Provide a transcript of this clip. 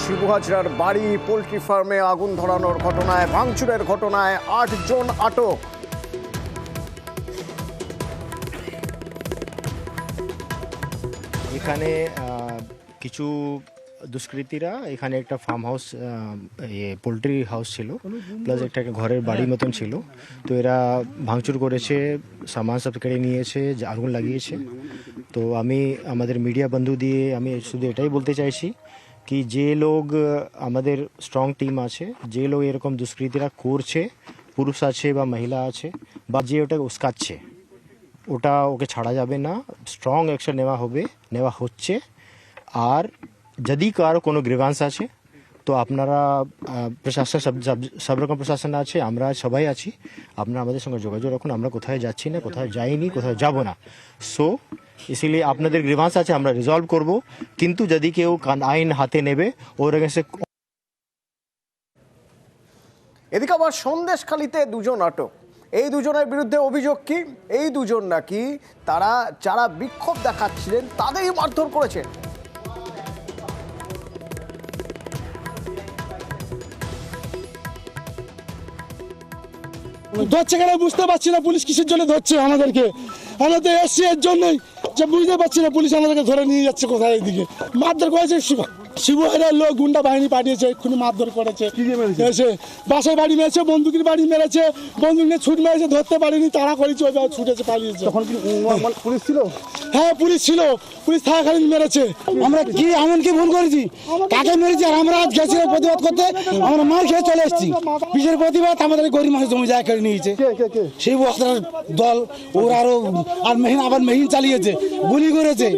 শিবু হাজরার বাড়ি পোল্ট্রি ফার্মে আগুন ধরানোর ঘটনায়, ভাঙচুরের ঘটনায় ৮ জন আটক। এখানে কিছু দুষ্কৃতীরা এখানে একটা ফার্ম হাউস, পোলট্রি হাউস ছিল, প্লাস একটা ঘরের বাড়ি মতন ছিল। তো এরা ভাঙচুর করেছে, সামান সব কেড়ে নিয়েছে, আগুন লাগিয়েছে। তো আমি আমাদের মিডিয়া বন্ধু দিয়ে আমি শুধু এটাই বলতে চাইছি কি যে লোক আমাদের স্ট্রং টিম আছে, যে লোক এরকম দুষ্কৃতীরা করছে, পুরুষ আছে বা মহিলা আছে বা যে ওটা উস্কাচ্ছে, ওকে ছাড়া যাবে না, স্ট্রং অ্যাকশন নেওয়া হচ্ছে। আর যদি কারো কোনো গ্রিভান্স আছে তো আপনারা প্রশাসন সব রকম প্রশাসন আছে, আমরা সবাই আছি, আপনারা আমাদের সঙ্গে যোগাযোগ রাখুন। আমরা কোথায় যাচ্ছি না, কোথায় যাইনি, কোথায় যাব না। সো ইসিলিয়ে আপনাদের গ্রিভান্স আছে আমরা রিজলভ করব, কিন্তু যদি কেউ আইন হাতে নেবে ওর এগেন্সে। এদিকে আবার সন্দেশখালীতে 2 জন আটক। এই দুজনের বিরুদ্ধে অভিযোগ কি? এই দুজন নাকি তারা যারা বিক্ষোভ দেখাচ্ছিলেন তাদেরই মারধর করেছে। ধরছে কেন বুঝতে পারছি না, পুলিশ কিসের জন্য ধরছে আমাদেরকে? আমরা তো এসছি এর জন্যই, যে বুঝতে পারছি না পুলিশ আমাদেরকে ধরে নিয়ে যাচ্ছে কোথায়। এইদিকে মারধর করেছে, শিবহাজার লোক গুন্ডা বাহিনী পাঠিয়েছে, এক্ষুনি মারধর করেছে। এসে বাসায় বাড়ি মেরেছে, বন্দুকের বাড়ি মেরেছে, বন্দুক নিয়ে ছুট মেরেছে, ধরতে পারিনি, তাড়া করেছে, ওই ছুটেছে, পালিয়েছে। তখন কি পুলিশ ছিল? হ্যাঁ পুলিশ ছিল, পুলিশ থাকাকালীন মেরেছে। আমরা কি এমন কি ভুল করেছি? কাকে মেরেছি? আর আমরা আজ গেছিলাম প্রতিবাদ করতে, আমরা মার খেয়ে চলে এসেছি। বিশের প্রতিবাদ আমাদের গরিব মানুষ জমি জায়গা কেড়ে নিয়েছে। সেই বস্তার দল ওরা আরো, আর মেহিন চালিয়েছে, গুলি করেছে।